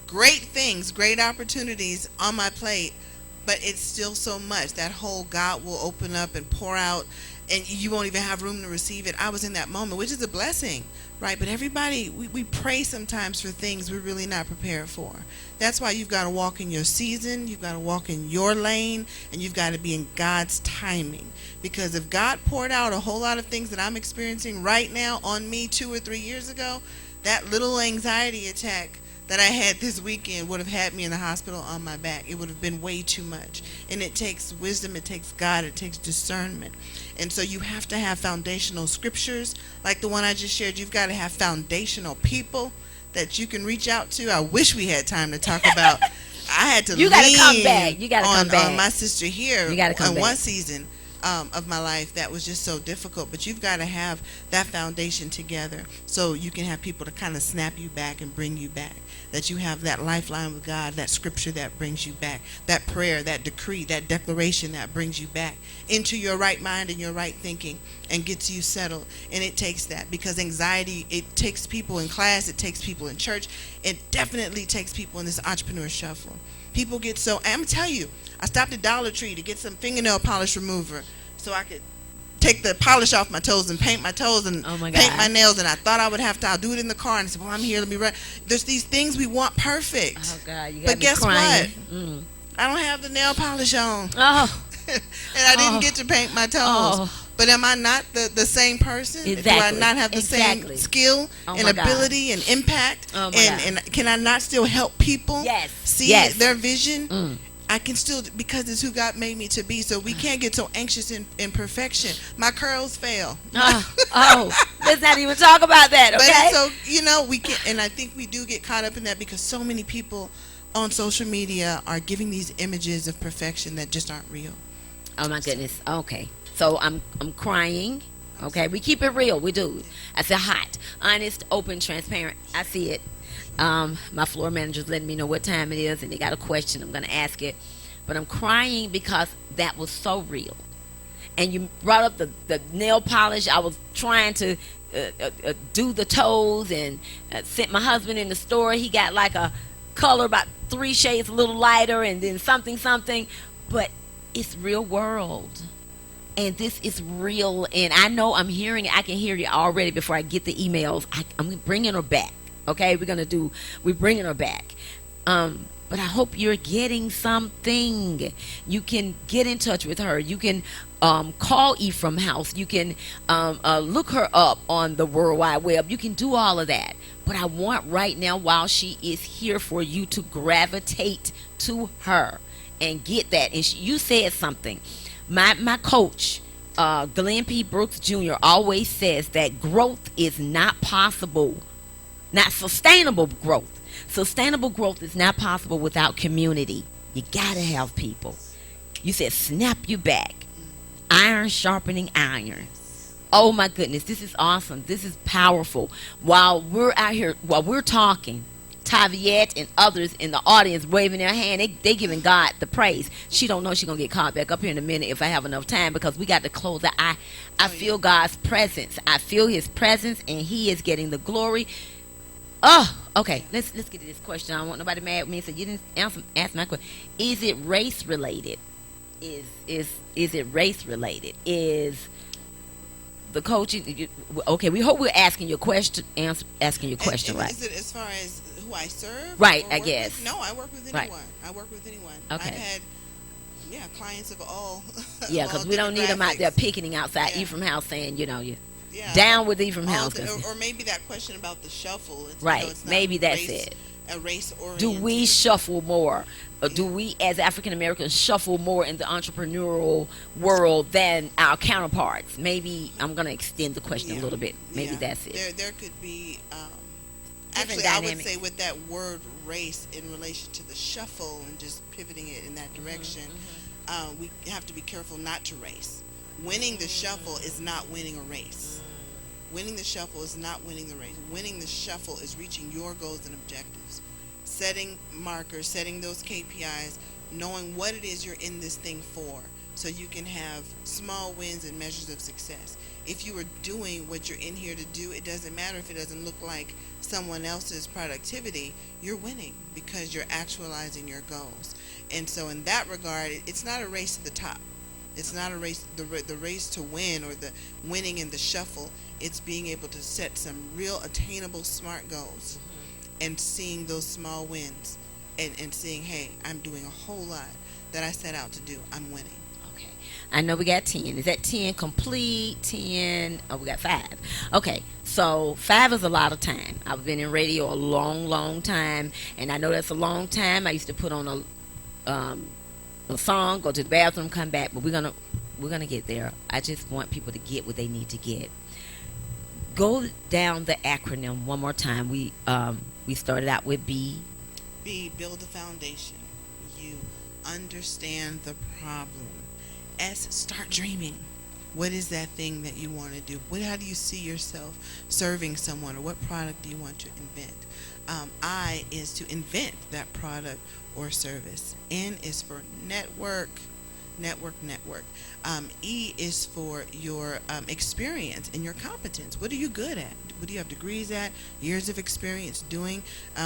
Great things, great opportunities on my plate, but it's still so much. That whole God will open up and pour out, and you won't even have room to receive it. I was in that moment, which is a blessing, right? But everybody, we pray sometimes for things we're really not prepared for. That's why you've got to walk in your season, you've got to walk in your lane, and you've got to be in God's timing. Because if God poured out a whole lot of things that I'm experiencing right now on me 2 or 3 years ago, that little anxiety attack that I had this weekend would have had me in the hospital on my back. It would have been way too much. And it takes wisdom, it takes God, it takes discernment. And so you have to have foundational scriptures like the one I just shared. You've got to have foundational people that you can reach out to. I wish we had time to talk about. I had to You gotta come back. You gotta come back. On my sister here You gotta come on back. one season of my life that was just so difficult. But you've got to have that foundation together so you can have people to kind of snap you back and bring you back. That you have that lifeline with God, that scripture that brings you back, that prayer, that decree, that declaration that brings you back into your right mind and your right thinking and gets you settled. And it takes that, because anxiety, it takes people in class, it takes people in church, it definitely takes people in this entrepreneur shuffle. People get so, I'm telling you, I stopped at Dollar Tree to get some fingernail polish remover so I could take the polish off my toes and paint my toes and paint my nails, and I thought I would have to. I'll do it in the car, and I said, "Well, I'm here. Let me run." There's these things we want perfect. Oh God, you got but me guess crying. what? I don't have the nail polish on, Oh, and I didn't get to paint my toes. Oh. But am I not the same person? Exactly. Do I not have the same skill and my God. ability and impact? Oh, my God. And can I not still help people Yes. see Yes. their vision? I can still, because it's who God made me to be. So we can't get so anxious in perfection. My curls fail. Let's not even talk about that, okay? But so, we can, and I think we do get caught up in that because so many people on social media are giving these images of perfection that just aren't real. Oh my goodness. Okay. So I'm crying. Okay. We keep it real. We do. I said hot, honest, open, transparent. I see it. My floor manager's letting me know what time it is, and they got a question. I'm going to ask it. But I'm crying because that was so real. And you brought up the nail polish. I was trying to do the toes and sent my husband in the store. He got like a color about 3 shades a little lighter, and then something. But it's real world. And this is real. And I know I'm hearing it. I can hear you already before I get the emails. I'm bringing her back. Okay, we're bringing her back. But I hope you're getting something. You can get in touch with her. You can call Ephraim House. You can look her up on the World Wide Web. You can do all of that. But I want right now, while she is here, for you to gravitate to her and get that. And you said something. My coach, Glenn P. Brooks Jr., always says that growth is not possible. Not sustainable growth. Sustainable growth is not possible without community. You gotta have people. You said snap you back. Iron sharpening iron. Oh my goodness, this is awesome. This is powerful. While we're out here, while we're talking, Taviette and others in the audience waving their hand. They giving God the praise. She don't know she's gonna get called back up here in a minute if I have enough time, because we got to close the eye. I feel God's presence. I feel His presence, and He is getting the glory. Oh, okay. Let's get to this question. I don't want nobody mad with me. So you didn't ask my question. Is it race related? Is it race related? Is the coaching? Okay, we hope we're asking your question. Asking your question right. Is it as far as who I serve? Right, or I work guess. with? No, I work with Right. anyone. I work with anyone. Okay. I've had clients of all. Yeah, because we don't need them out there demographics. picketing outside Yeah. Ephraim House saying, you Yeah. down with Ephraim All House. or maybe that question about the shuffle. It's, Right, it's not maybe that's race, it. A race oriented. Do we shuffle more? Or do we, as African Americans, shuffle more in the entrepreneurial world than our counterparts? Maybe I'm going to extend the question a little bit. Maybe that's it. There could be. Different Actually, I would dynamics. say with that word race in relation to the shuffle and just pivoting it in that direction, we have to be careful not to race. Winning the shuffle is not winning a race. Winning the shuffle is not winning the race. Winning the shuffle is reaching your goals and objectives. Setting markers, setting those KPIs, knowing what it is you're in this thing for, so you can have small wins and measures of success. If you are doing what you're in here to do, it doesn't matter if it doesn't look like someone else's productivity, you're winning because you're actualizing your goals. And so in that regard, it's not a race to the top. It's not a race, the race to win or the winning in the shuffle. It's being able to set some real attainable SMART goals and seeing those small wins and seeing, hey, I'm doing a whole lot that I set out to do. I'm winning. Okay. I know we got 10. Is that 10 complete? 10? Oh, we got 5. Okay. So 5 is a lot of time. I've been in radio a long time, and I know that's a long time. I used to put on a song, go to the bathroom, come back, but we're gonna get there. I just want people to get what they need to get. Go down the acronym one more time. We started out with B. B, build the foundation. U, understand the problem. S, start dreaming. What is that thing that you want to do? How do you see yourself serving someone, or what product do you want to invent? I is to invent that product or service. N is for network. E is for your experience and your competence. What are you good at? What do you have degrees at? Years of experience doing?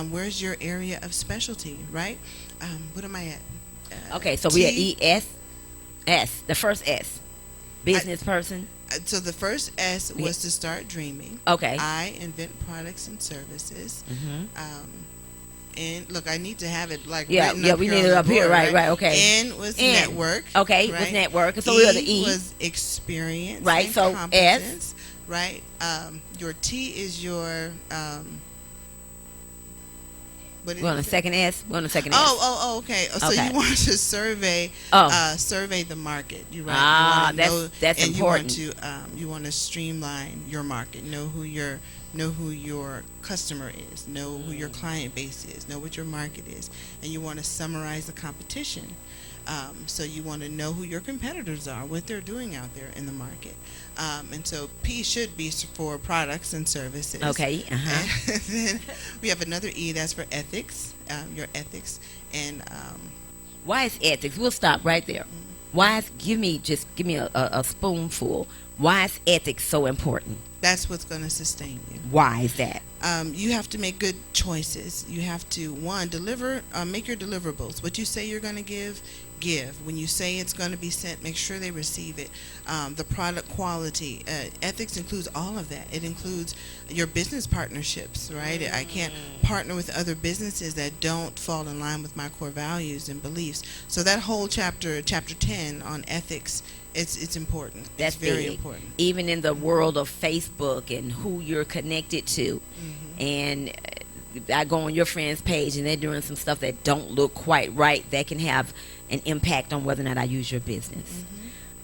Where's your area of specialty, right? What am I at? Okay, so we are S, the first S. Business person. So the first S was to start dreaming. Okay. I, invent products and services. And look, I need to have it like written up we here need on it the up here, board, right, okay. N was network. Okay, right? was network. So we are the E. Was experience. Right, and so competence, right? Your T is your what did We're you on the say? second S. We're on the second S. Oh, okay. So Okay. you want to survey the market. You're right. Ah, you wanna that's and important. You want to you want to streamline your market. Know who your customer is. Know who your client base is. Know what your market is, and you want to summarize the competition. So you want to know who your competitors are, what they're doing out there in the market. And so P should be for products and services. Okay. And then we have another E, that's for ethics, your ethics. And Why is ethics? We'll stop right there. Why is give me a spoonful. Why is ethics so important? that's what's going to sustain you. Why is that? You have to make good choices. You have to, one, make your deliverables. What you say you're going to give. When you say it's going to be sent, make sure they receive it. The product quality. Ethics includes all of that. It includes your business partnerships, right? I can't partner with other businesses that don't fall in line with my core values and beliefs. So that whole chapter 10 on ethics, it's important. That's it's very big. important. Even in the world of Facebook and who you're connected to. And I go on your friend's page and they're doing some stuff that don't look quite right, that can have an impact on whether or not I use your business.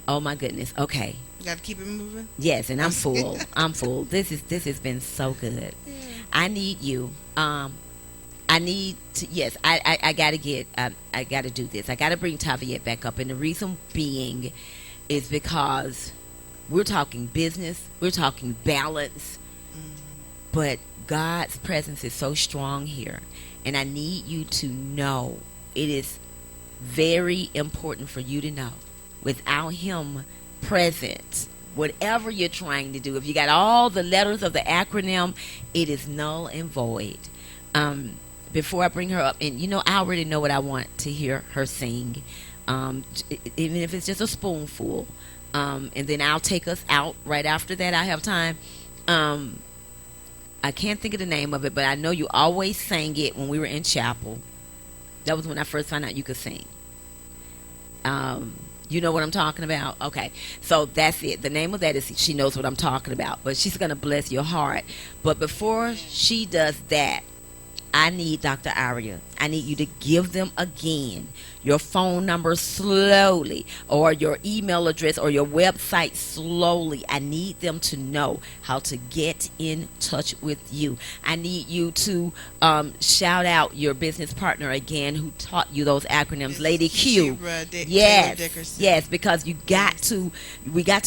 Oh my goodness. Okay. You got to keep it moving. Yes, and I'm full. I'm full. This has been so good. Yeah. I need you. I need to. Yes, I gotta get. I gotta do this. I gotta bring Taviette back up, and the reason being is because we're talking business. We're talking balance, but God's presence is so strong here, And I need you to know, it is very important for you to know, without him present, whatever you're trying to do, if you got all the letters of the acronym, it is null and void. Before I bring her up, and I already know what I want to hear her sing, even if it's just a spoonful, and then I'll take us out right after that. I have time. I can't think of the name of it, but I know you always sang it when we were in chapel. That was when I first found out you could sing. You know what I'm talking about? Okay. So that's it. The name of that is She Knows What I'm Talking About. But she's going to bless your heart. But before she does that, I need Dr. Aria. I need you to give them again your phone number slowly, or your email address, or your website slowly. I need them to know how to get in touch with you. I need you to shout out your business partner again who taught you those acronyms, Lady Q. Yes, because we got to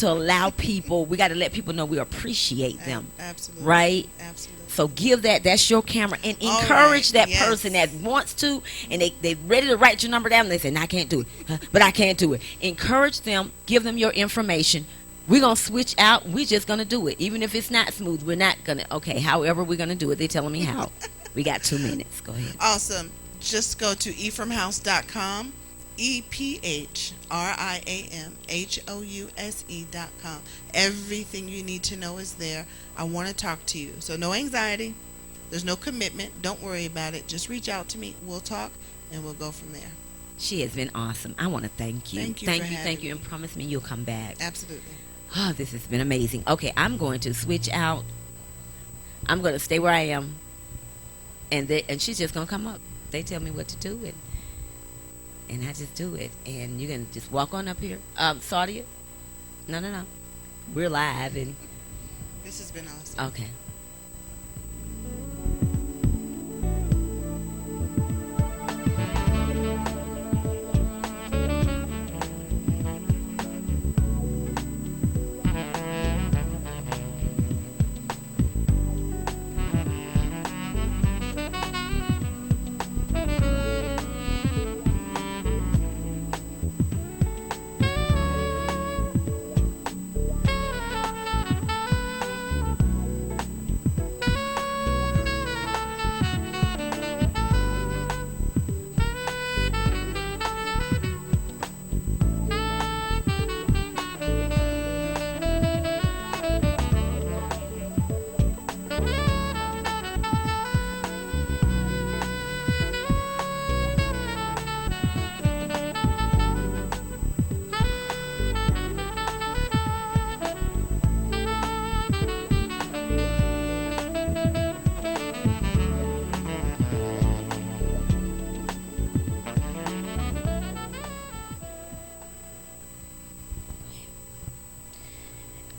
allow people, we got to let people know we appreciate them. Absolutely. Right? Absolutely. So give that's your camera, and encourage that person that wants to, and they're ready to write your number down, and they say, no, I can't do it, but I can't do it. Encourage them, give them your information. We're going to switch out, we're just going to do it. Even if it's not smooth, we're not going to, okay, however we're going to do it. They're telling me how. We got 2 minutes. Go ahead. Awesome. Just go to ephraimhouse.com, EPHRIAMHOUSE.com. Everything you need to know is there. I want to talk to you. So no anxiety. There's no commitment. Don't worry about it. Just reach out to me. We'll talk, and we'll go from there. She has been awesome. I want to thank you. Thank you, and promise me you'll come back. Absolutely. Oh, this has been amazing. Okay, I'm going to switch out. I'm going to stay where I am, and she's just going to come up. They tell me what to do, and I just do it. And you can just walk on up here. Saudia? No. We're live, and This has been awesome. okay.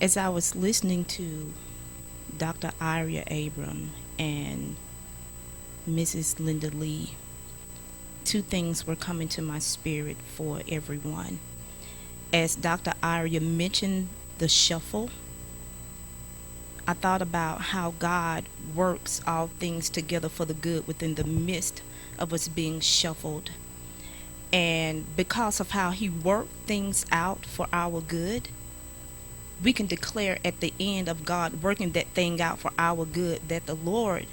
As I was listening to Dr. Aria Abram and Mrs. Linda Lee, 2 things were coming to my spirit for everyone. As Dr. Aria mentioned the shuffle, I thought about how God works all things together for the good within the midst of us being shuffled. And because of how he worked things out for our good, we can declare at the end of God working that thing out for our good that the Lord,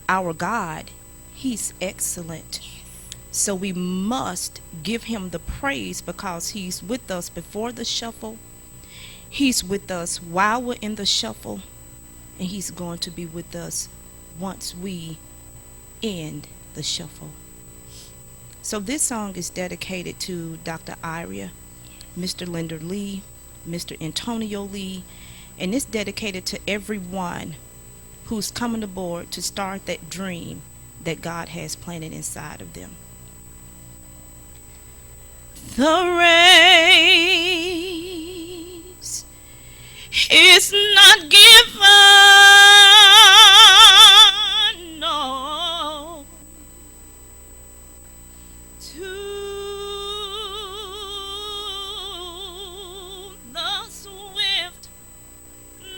our God, he's excellent. So we must give him the praise because he's with us before the shuffle. He's with us while we're in the shuffle, and he's going to be with us once we end the shuffle. So this song is dedicated to Dr. Aria, Mr. Linda Lee, Mr. Antonio Lee, and it's dedicated to everyone who's coming aboard to start that dream that God has planted inside of them. The race is not given, no, to the swift,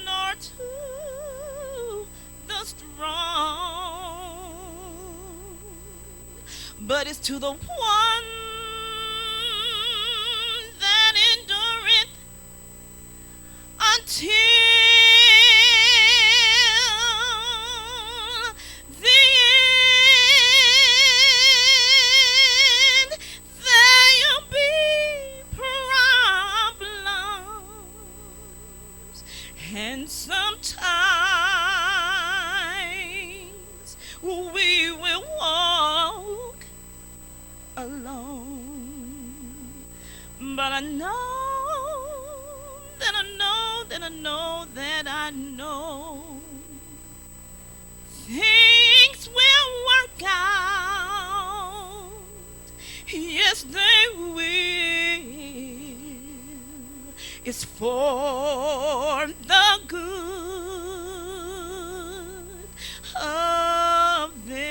nor to the strong, but it's to the one that endureth until the end. There'll be problems, and sometimes we will walk alone. But I know that I know that I know that I know things will work out. Yes, they will. It's for the good of them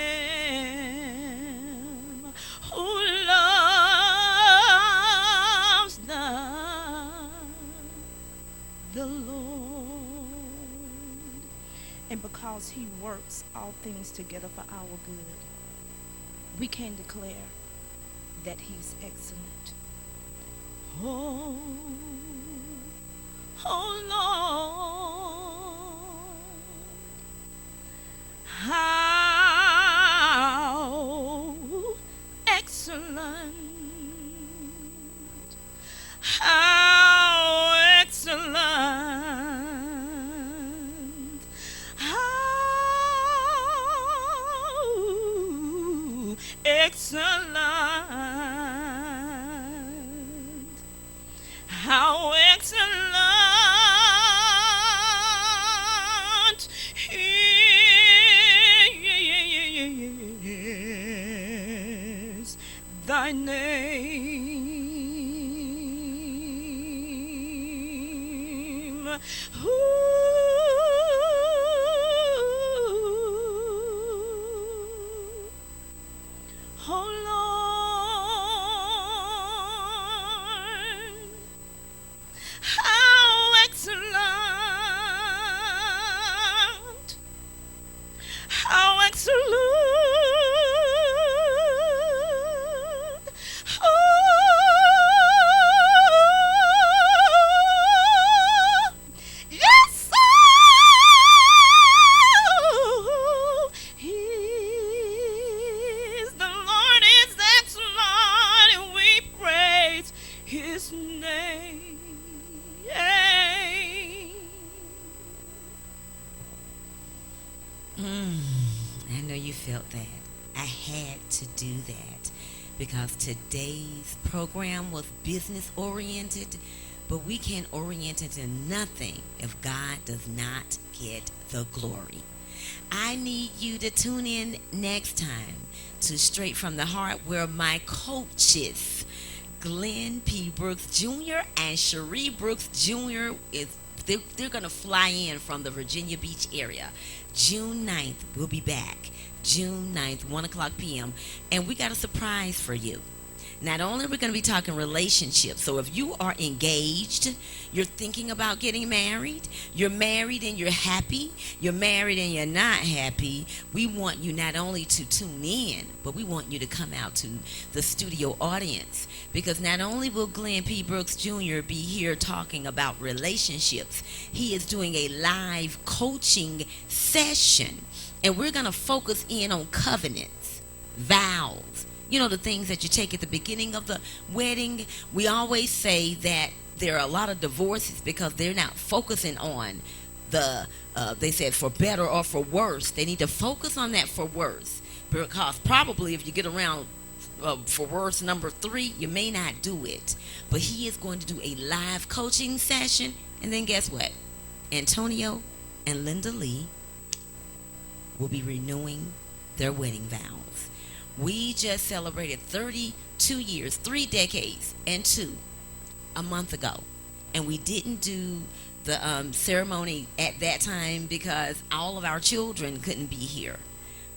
who loves the Lord. And because he works all things together for our good, we can declare that he's excellent. Oh, oh Lord, how excellent, how excellent, how excellent, how excellent is thy name. Oh Lord, how excellent, how excellent. Oh, yes, oh, he's the Lord is excellent, and we praise his name. I know you felt that. I had to do that because today's program was business oriented, but we can't orient it to nothing if God does not get the glory. I need you to tune in next time to Straight from the Heart, where my coaches, Glenn P. Brooks Jr. and Cherie Brooks Jr. They're going to fly in from the Virginia Beach area. June 9th, we'll be back. June 9th, 1 o'clock p.m. And we got a surprise for you. Not only are we going to be talking relationships, so if you are engaged, you're thinking about getting married, you're married and you're happy, you're married and you're not happy, we want you not only to tune in, but we want you to come out to the studio audience, because not only will Glenn P. Brooks Jr. be here talking about relationships, he is doing a live coaching session, and we're going to focus in on covenants, vows. You know, the things that you take at the beginning of the wedding. We always say that there are a lot of divorces because they're not focusing on they said for better or for worse. They need to focus on that for worse, because probably if you get around for worse number 3, you may not do it. But he is going to do a live coaching session, and then guess what? Antonio and Linda Lee will be renewing their wedding vows. We just celebrated 32 years, 3 decades, and 2 a month ago. And we didn't do the ceremony at that time because all of our children couldn't be here.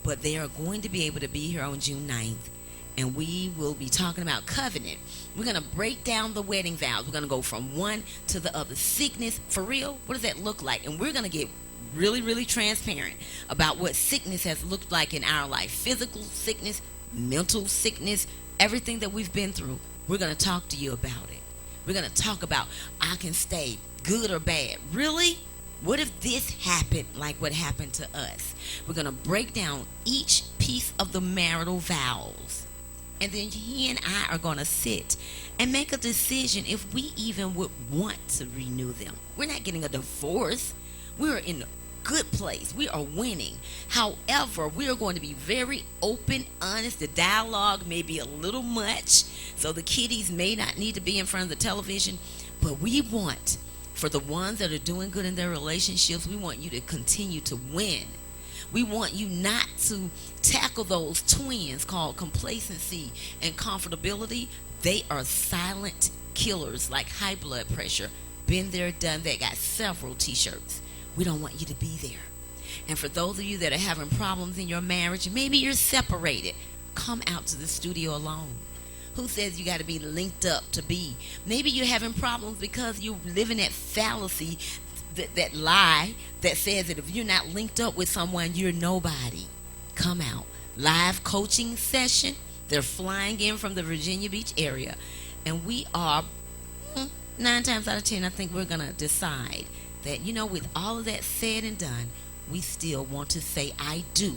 But they are going to be able to be here on June 9th. And we will be talking about covenant. We're going to break down the wedding vows. We're going to go from one to the other. Sickness, for real, what does that look like? And we're going to get really, really transparent about what sickness has looked like in our life. Physical sickness, mental sickness, everything that we've been through. We're going to talk to you about it. We're going to talk about I can stay good or bad. Really? What if this happened like what happened to us? We're going to break down each piece of the marital vows. And then he and I are going to sit and make a decision if we even would want to renew them. We're not getting a divorce. We're in a good place. We are winning. However, we are going to be very open, honest. The dialogue may be a little much, so the kiddies may not need to be in front of the television. But we want, for the ones that are doing good in their relationships, we want you to continue to win. We want you not to tackle those twins called complacency and comfortability. They are silent killers like high blood pressure. Been there, done that. Got several t-shirts. We don't want you to be there. And for those of you that are having problems in your marriage, maybe you're separated, come out to the studio alone. Who says you got to be linked up to be? Maybe you're having problems because you're living that fallacy, that lie that says that if you're not linked up with someone, you're nobody. Come out. Live coaching session. They're flying in from the Virginia Beach area. And we are, 9 times out of 10, I think we're going to decide that, with all of that said and done, we still want to say I do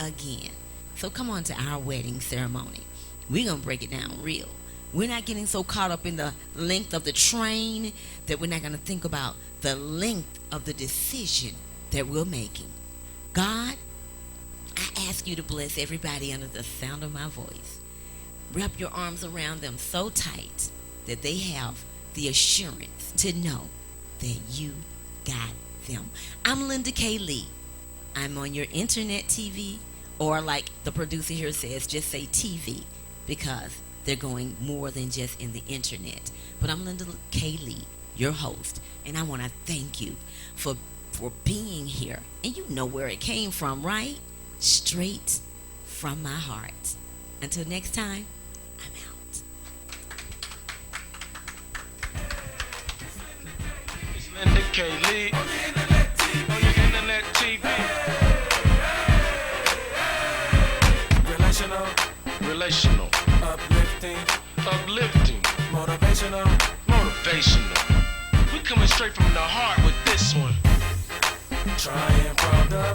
again. So come on to our wedding ceremony. We're going to break it down real. We're not getting so caught up in the length of the train that we're not going to think about the length of the decision that we're making. God, I ask you to bless everybody under the sound of my voice. Wrap your arms around them so tight that they have the assurance to know that you got them. I'm Linda K. Lee. I'm on your internet TV, or like the producer here says, just say TV, because they're going more than just in the internet. But I'm Linda K. Lee, your host, and I want to thank you for being here. And you know where it came from, right? Straight from my heart. Until next time, I'm out. It's Linda K. Lee on your internet TV. Relational. Uplifting. Motivational. We coming straight from the heart with this one. Trying from the